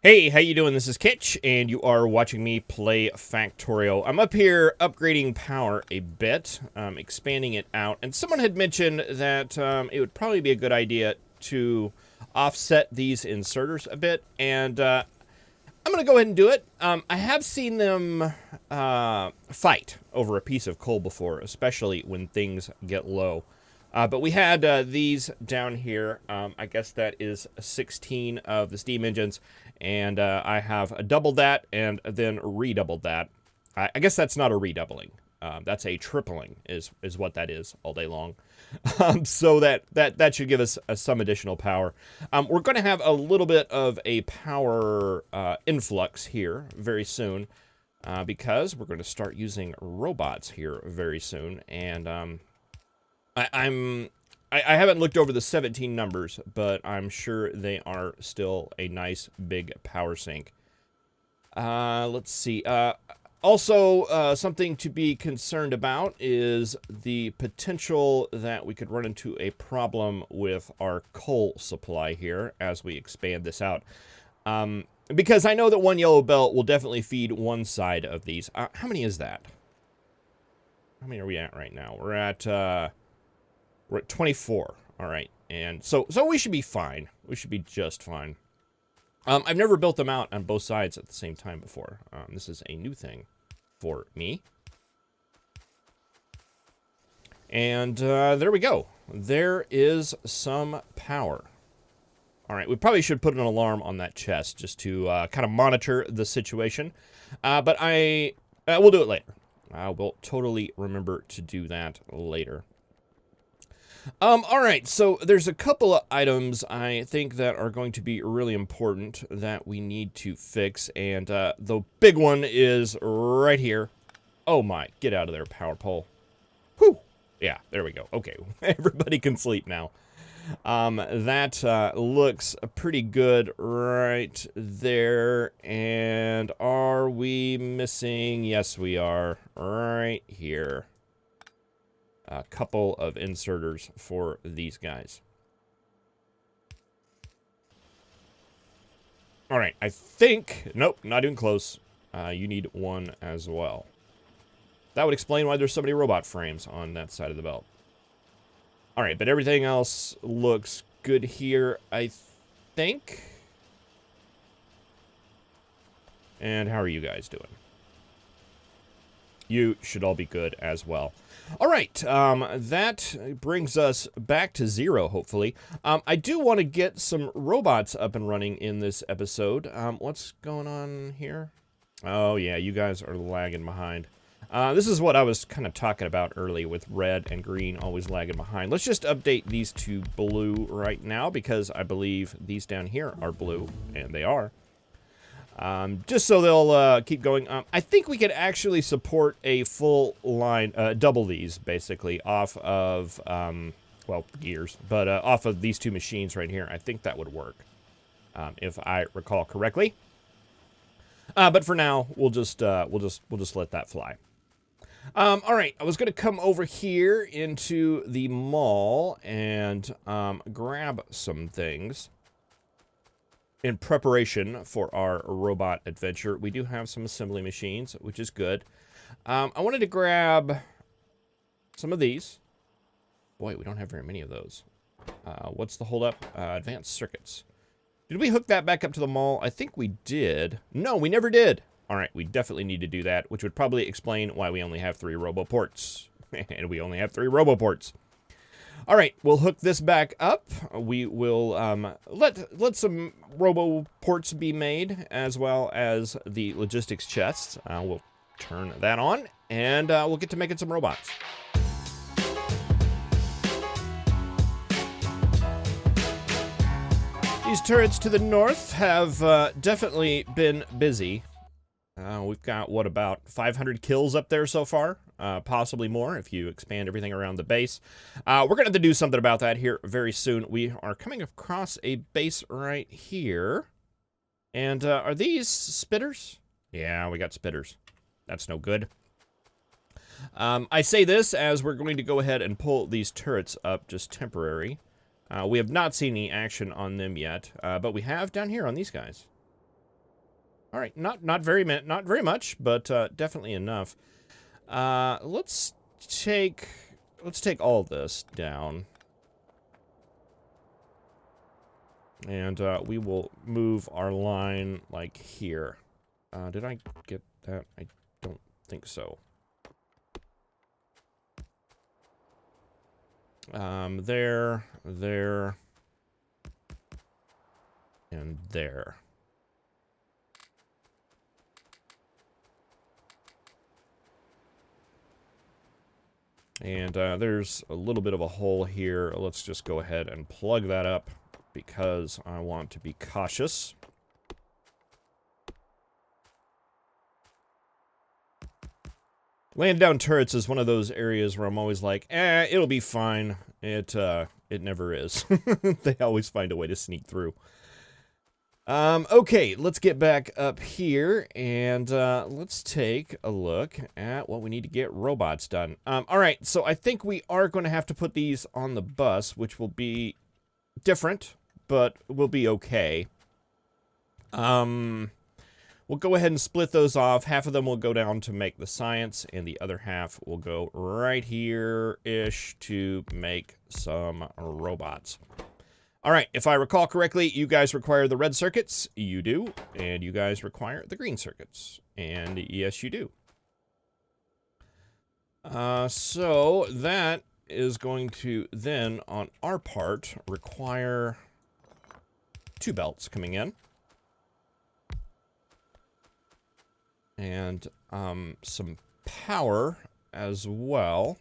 Hey, how you doing? This is Kitch, and you are watching me play Factorio. I'm up here upgrading power a bit, expanding it out, and someone had mentioned that it would probably be a good idea to offset these inserters a bit, and I'm going to go ahead and do it. I have seen them fight over a piece of coal before, especially when things get low. But we had these down here. I guess that is 16 of the steam engines. And I have doubled that and then redoubled that. I guess that's not a redoubling. That's a tripling is what that is all day long. So that should give us some additional power. We're going to have a little bit of a power influx here very soon. Because we're going to start using robots here very soon. And I haven't looked over the 17 numbers, but I'm sure they are still a nice big power sink. Let's see. Also, something to be concerned about is the potential that we could run into a problem with our coal supply here as we expand this out. Because I know that one yellow belt will definitely feed one side of these. How many is that? How many are we at right now? We're at 24. All right. And so we should be fine. We should be just fine. I've never built them out on both sides at the same time before. This is a new thing for me. And there we go. There is some power. All right. We probably should put an alarm on that chest just to kind of monitor the situation. But we'll do it later. I will totally remember to do that later. All right, so there's a couple of items I think that are going to be really important that we need to fix, and the big one is right here. Oh my, get out of there, power pole. Whew. Yeah, there we go. Okay, everybody can sleep now. That looks pretty good right there, and are we missing? Yes, we are, right here. A couple of inserters for these guys. All right, I think... Nope, not even close. You need one as well. That would explain why there's so many robot frames on that side of the belt. All right, but everything else looks good here, I think. And how are you guys doing? You should all be good as well. All right, that brings us back to 0, hopefully. I do want to get some robots up and running in this episode. What's going on here? Oh, yeah, you guys are lagging behind. This is what I was kind of talking about earlier with red and green always lagging behind. Let's just update these to blue right now because I believe these down here are blue, and they are. Just so they'll keep going. I think we could actually support a full line, double these, basically, off of, well, gears, but off of these two machines right here. I think that would work, if I recall correctly. But for now, we'll just let that fly. All right, I was going to come over here into the mall and grab some things. In preparation for our robot adventure, we do have some assembly machines, which is good. I wanted to grab some of these. Boy, we don't have very many of those. What's the holdup? Advanced circuits. Did we hook that back up to the mall? I think we did. No, we never did. All right, we definitely need to do that, which would probably explain why we only have 3 roboports. And we only have 3 roboports. All right, we'll hook this back up. We will let some roboports be made, as well as the logistics chests. We'll turn that on, and we'll get to making some robots. These turrets to the north have definitely been busy. We've got, what, about 500 kills up there so far? Possibly more if you expand everything around the base. We're going to have to do something about that here very soon. We are coming across a base right here. And are these spitters? Yeah, we got spitters. That's no good. I say this as we're going to go ahead and pull these turrets up just temporary. We have not seen any action on them yet, but we have down here on these guys. All right, not very much, but definitely enough. Let's take all this down, and we will move our line like here. Did I get that? I don't think so. There, and there. And there's a little bit of a hole here. Let's just go ahead and plug that up because I want to be cautious. Laying down turrets is one of those areas where I'm always like, it'll be fine. It never is. They always find a way to sneak through. Okay, let's get back up here, and let's take a look at what we need to get robots done. Alright, so I think we are going to have to put these on the bus, which will be different, but will be okay. We'll go ahead and split those off. Half of them will go down to make the science, and the other half will go right here-ish to make some robots. All right, if I recall correctly, you guys require the red circuits. You do. And you guys require the green circuits. And yes, you do. So that is going to then, on our part, require 2 belts coming in. And some power as well.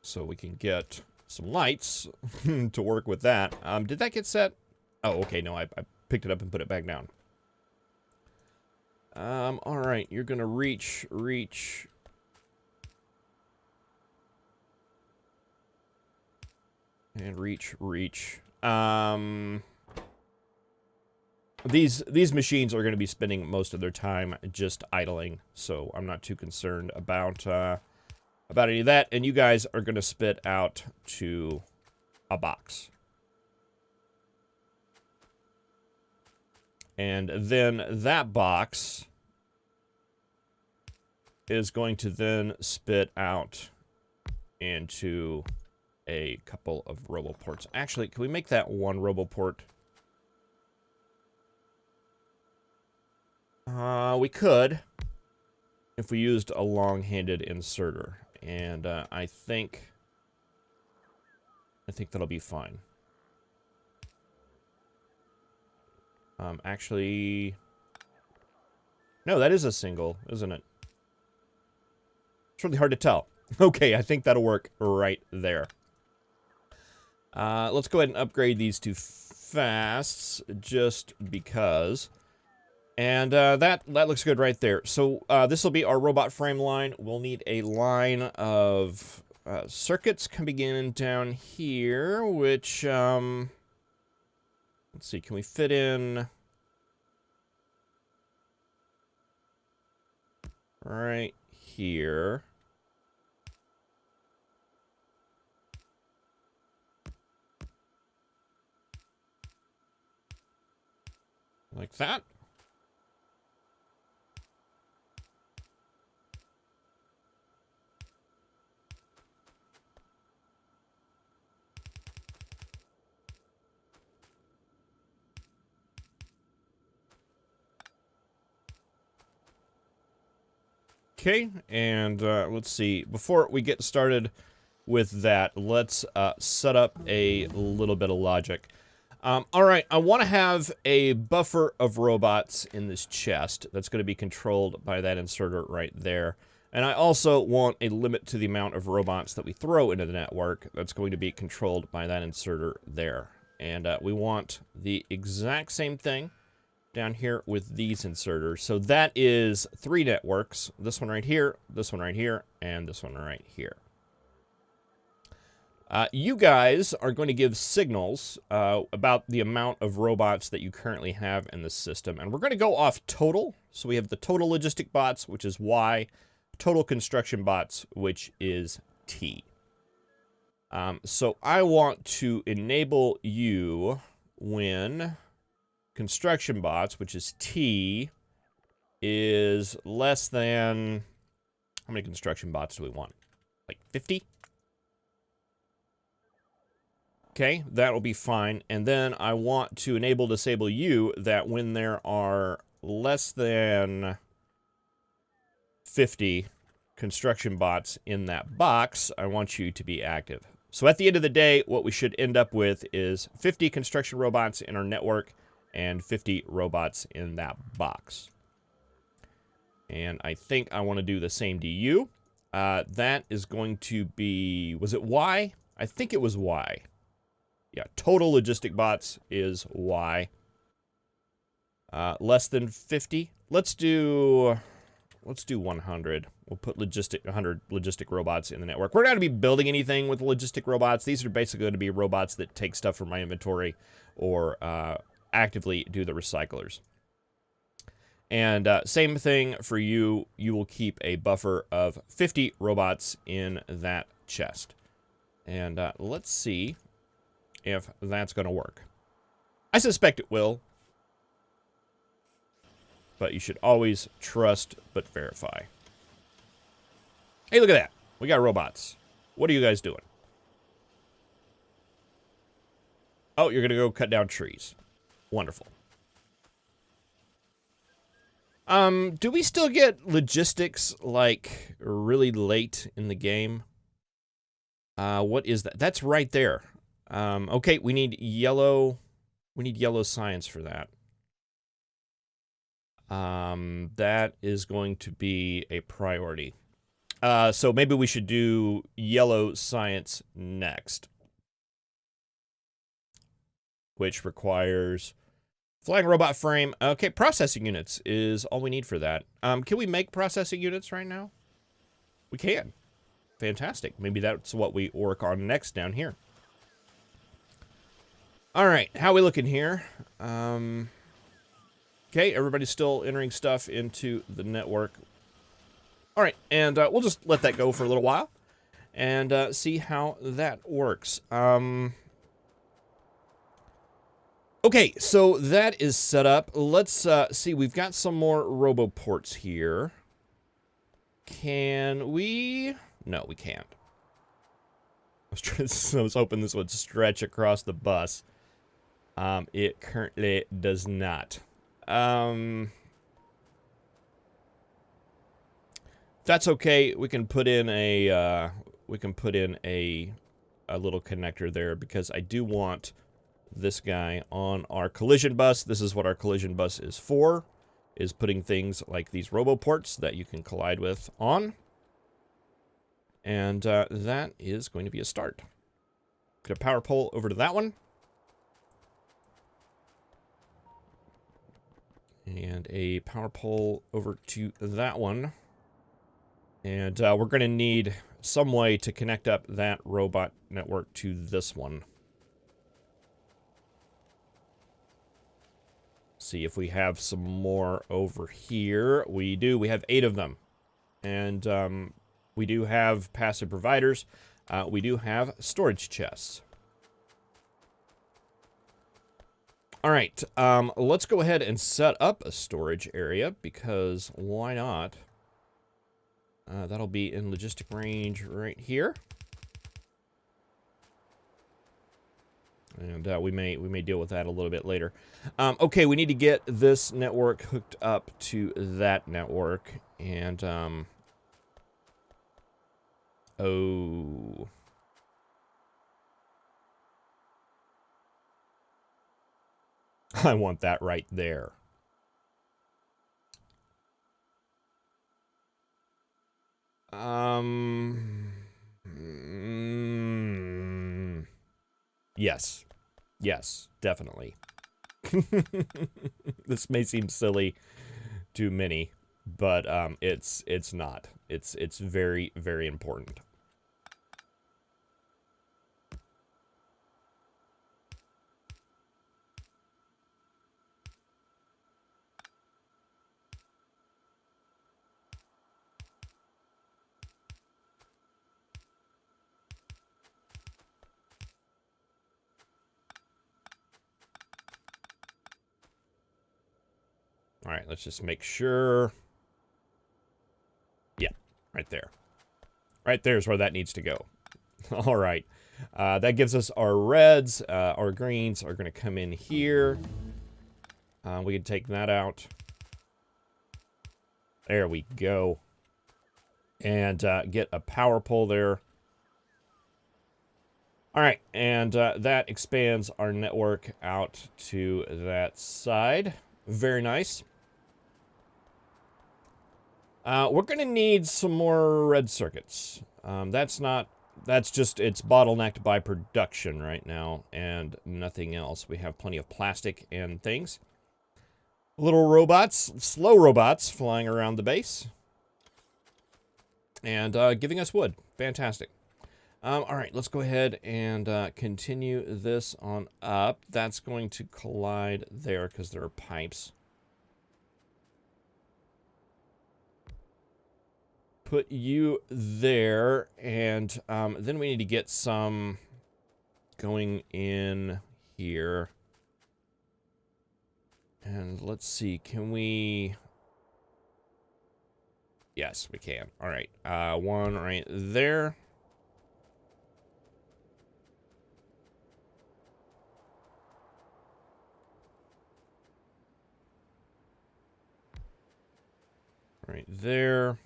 So we can get some lights to work with that. Did that get set? Oh, okay, no, I picked it up and put it back down. All right, you're gonna reach. And reach. These machines are going to be spending most of their time just idling, so I'm not too concerned about any of that. And you guys are going to spit out to a box. And then that box is going to then spit out into a couple of roboports. Actually, can we make that one roboport? We could, if we used a long-handed inserter, and I think that'll be fine. Actually, no, that is a single, isn't it? It's really hard to tell. Okay, I think that'll work right there. Let's go ahead and upgrade these to fasts, just because. And that looks good right there. So this will be our robot frame line. We'll need a line of circuits coming in down here, which, let's see, can we fit in right here? Like that. Okay, and let's see. Before we get started with that, let's set up a little bit of logic. Alright, I want to have a buffer of robots in this chest that's going to be controlled by that inserter right there. And I also want a limit to the amount of robots that we throw into the network that's going to be controlled by that inserter there. And we want the exact same thing down here with these inserters. So that is 3 networks. This one right here, this one right here, and this one right here. You guys are going to give signals about the amount of robots that you currently have in the system. And we're going to go off total. So we have the total logistic bots, which is Y, total construction bots, which is T. So I want to enable you when construction bots, which is T, is less than... How many construction bots do we want? Like 50? Okay, that will be fine. And then I want to enable disable you that when there are less than 50 construction bots in that box, I want you to be active. So at the end of the day, what we should end up with is 50 construction robots in our network and 50 robots in that box. And I think I want to do the same to you. That is going to be... Was it Y? I think it was Y. Yeah, total logistic bots is Y. Less than 50. Let's do 100. We'll put 100 logistic robots in the network. We're not going to be building anything with logistic robots. These are basically going to be robots that take stuff from my inventory or actively do the recyclers. And same thing for you. You will keep a buffer of 50 robots in that chest. And let's see if that's going to work. I suspect it will. But you should always trust but verify. Hey, look at that. We got robots. What are you guys doing? Oh, you're going to go cut down trees. Wonderful. Do we still get logistics, like, really late in the game? What is that? That's right there. Okay, we need yellow science for that. That is going to be a priority. So maybe we should do yellow science next. Which requires flying robot frame. Okay, processing units is all we need for that. Can we make processing units right now? We can. Fantastic. Maybe that's what we work on next down here. All right, how are we looking here? Okay, everybody's still entering stuff into the network. All right, and we'll just let that go for a little while and see how that works. Okay, so that is set up. Let's see, we've got some more roboports here. Can we? No, we can't. I was hoping this would stretch across the bus. It currently does not. That's okay. We can put in a little connector there because I do want this guy on our collision bus. This is what our collision bus is for, is putting things like these roboports that you can collide with on. And that is going to be a start. Put a power pole over to that one. And a power pole over to that one. And we're going to need some way to connect up that robot network to this one. See if we have some more over here. We do. We have 8 of them. And we do have passive providers. We do have storage chests. All right. Let's go ahead and set up a storage area because why not? That'll be in logistic range right here. And we may deal with that a little bit later. Okay, we need to get this network hooked up to that network. And, oh. I want that right there. Yes. Yes, definitely. This may seem silly to many, but it's not. It's very, very important. All right, let's just make sure. Yeah, right there. Right there's where that needs to go. All right. That gives us our reds. Our greens are going to come in here. We can take that out. There we go. And get a power pole there. All right, and that expands our network out to that side. Very nice. We're going to need some more red circuits. That's just, it's bottlenecked by production right now and nothing else. We have plenty of plastic and things. Little robots, slow robots flying around the base. And giving us wood. Fantastic. All right, let's go ahead and continue this on up. That's going to collide there because there are pipes. Put you there, and then we need to get some going in here. And let's see, can we... Yes, we can. All right, one right there. Right there.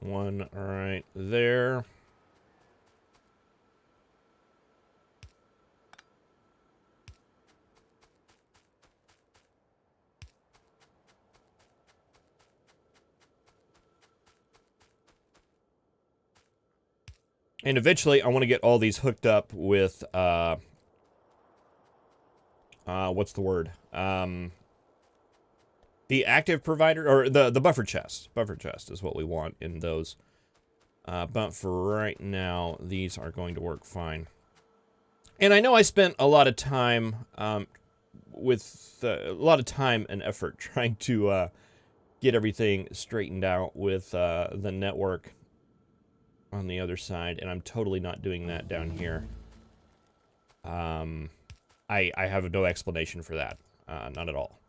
One right there. And eventually I want to get all these hooked up with what's the word? The active provider, or the buffer chest. Buffer chest is what we want in those. But for right now, these are going to work fine. And I know I spent a lot of time a lot of time and effort trying to get everything straightened out with the network on the other side, and I'm totally not doing that down here. I have no explanation for that. Not at all.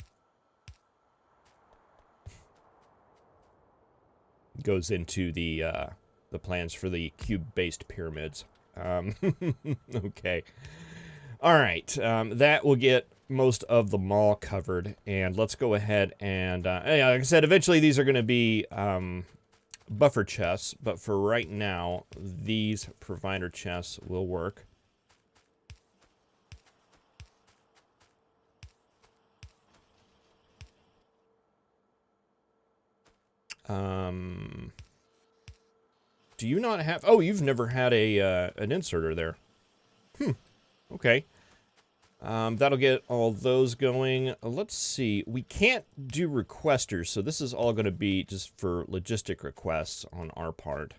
Goes into the plans for the cube-based pyramids. Okay. All right. That will get most of the mall covered, and let's go ahead and, like I said, eventually these are going to be buffer chests, but for right now, these provider chests will work. Do you not have... Oh, you've never had an inserter there. Okay. That'll get all those going. Let's see. We can't do requesters, so this is all going to be just for logistic requests on our part.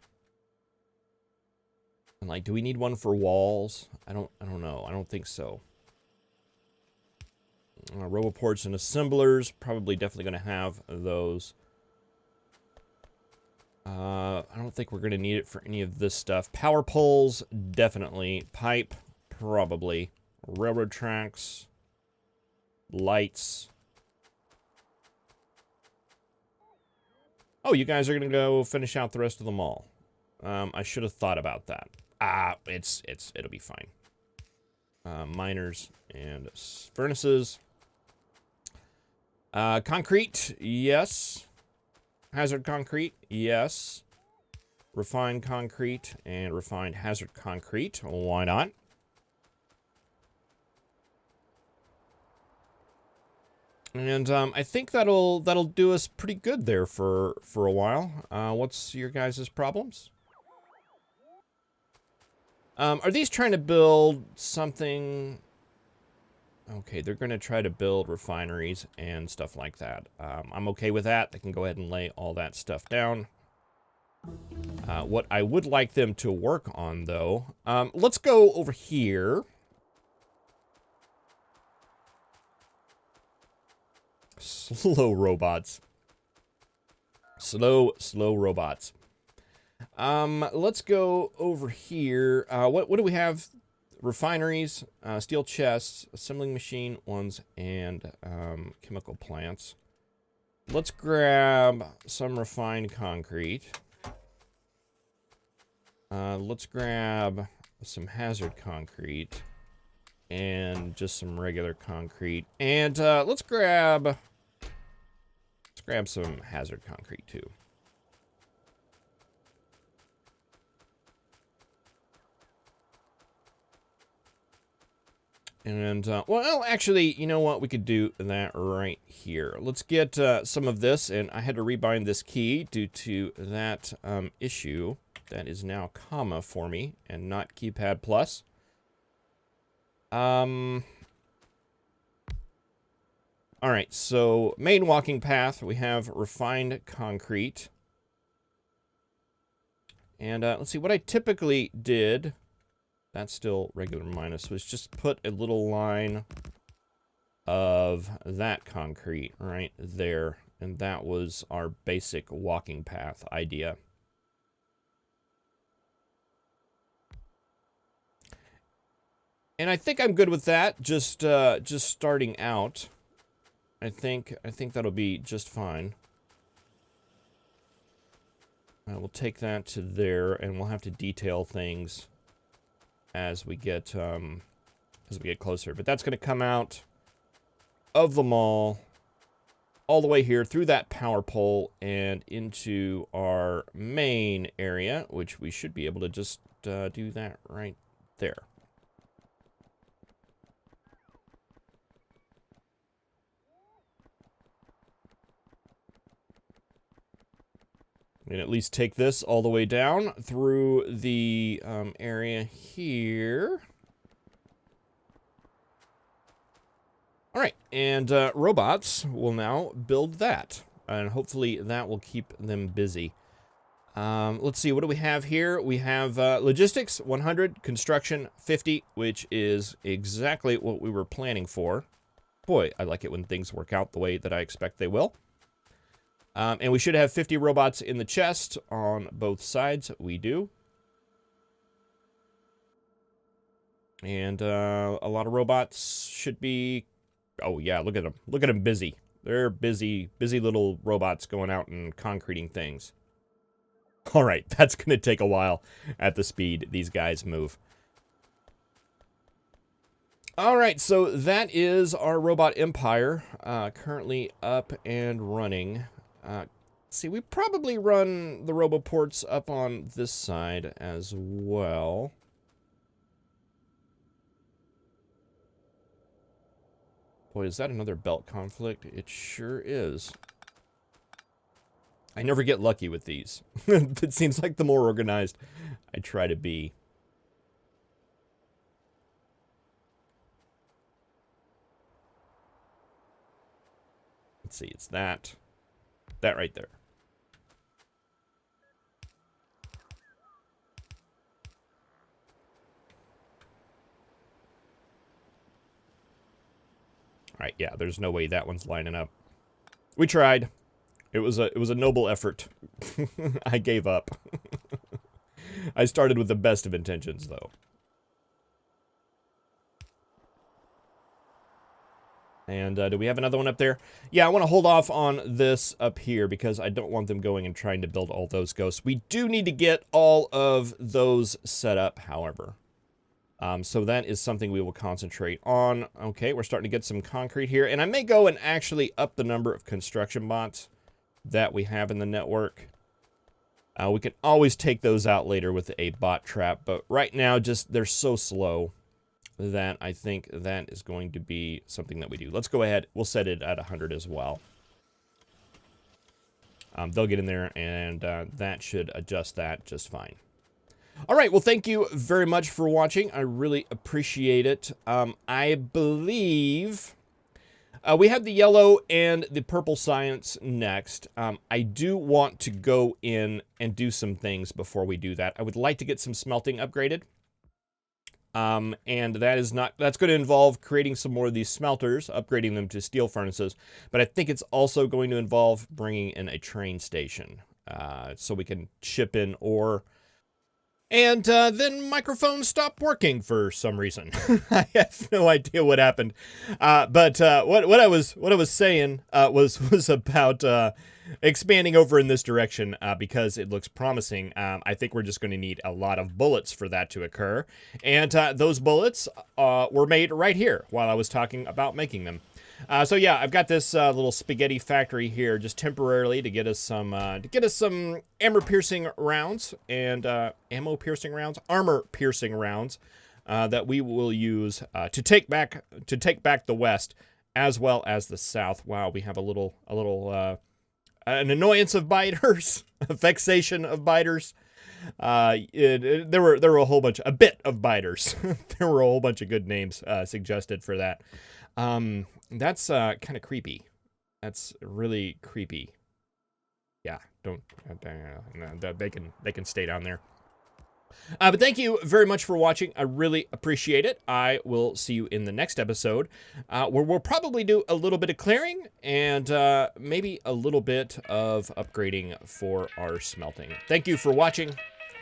And like, do we need one for walls? I don't know. I don't think so. Roboports and assemblers, probably definitely going to have those. I don't think we're going to need it for any of this stuff. Power poles, definitely. Pipe, probably. Railroad tracks. Lights. Oh, you guys are going to go finish out the rest of the mall. I should have thought about that. It'll be fine. Miners and furnaces. Concrete, yes. Hazard concrete, yes. Refined concrete and refined hazard concrete. Why not? And I think that'll do us pretty good there for a while. What's your guys' problems? Are these trying to build something? Okay, they're going to try to build refineries and stuff like that. I'm okay with that. They can go ahead and lay all that stuff down. What I would like them to work on, though, let's go over here. Slow robots. Slow robots. Let's go over here. What do we have refineries, steel chests, assembling machine ones, and chemical plants. Let's grab some refined concrete. Let's grab some hazard concrete and just some regular concrete. And let's grab some hazard concrete too. And, well, actually, you know what? We could do that right here. Let's get some of this, and I had to rebind this key due to that issue. That is now comma for me, and not keypad plus. All right, so main walking path, we have refined concrete. And let's see, what I typically did... That's still regular minus. Was just put a little line of that concrete right there. And that was our basic walking path idea. And I think I'm good with that. Just starting out. I think that'll be just fine. We'll take that to there, and we'll have to detail things as we get closer. But that's going to come out of the mall all the way here through that power pole and into our main area, which we should be able to just do that right there. And at least take this all the way down through the area here. All right, and robots will now build that. And hopefully that will keep them busy. Let's see, what do we have here? We have logistics, 100, construction, 50, which is exactly what we were planning for. Boy, I like it when things work out the way that I expect they will. And we should have 50 robots in the chest on both sides. We do. And a lot of robots should be... Oh, yeah, look at them. Look at them busy. They're busy little robots going out and concreting things. All right, that's going to take a while at the speed these guys move. All right, so that is our robot empire currently up and running. See, we probably run the roboports up on this side as well. Boy, is that another belt conflict? It sure is. I never get lucky with these. It seems like the more organized I try to be. Let's see, it's that right there. All right, yeah, there's no way that one's lining up. We tried. It was a noble effort. I gave up. I started with the best of intentions, though. And do we have another one up there? Yeah, I want to hold off on this up here because I don't want them going and trying to build all those ghosts. We do need to get all of those set up, however. So that is something we will concentrate on. Okay, we're starting to get some concrete here. And I may go and actually up the number of construction bots that we have in the network. We can always take those out later with a bot trap. But right now, just they're so slow that I think that is going to be something that we do. Let's go ahead. We'll set it at 100 as well. They'll get in there, and that should adjust that just fine. All right, well, thank you very much for watching. I really appreciate it. I believe we have the yellow and the purple science next. I do want to go in and do some things before we do that. I would like to get some smelting upgraded. And that's going to involve creating some more of these smelters, upgrading them to steel furnaces. But I think it's also going to involve bringing in a train station, so we can ship in ore And then microphones stopped working for some reason. I have no idea what happened. But what I was saying was about expanding over in this direction because it looks promising. I think we're just going to need a lot of bullets for that to occur. And those bullets were made right here while I was talking about making them. So yeah, I've got this little spaghetti factory here just temporarily to get us some armor-piercing rounds and armor-piercing rounds that we will use to take back the West as well as the South. Wow, we have an annoyance of biters, a vexation of biters. There were a bit of biters. There were a whole bunch of good names suggested for that. That's kind of creepy. That's really creepy. Yeah, don't. They can stay down there. But thank you very much for watching. I really appreciate it. I will see you in the next episode, where we'll probably do a little bit of clearing and maybe a little bit of upgrading for our smelting. Thank you for watching.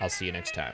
I'll see you next time.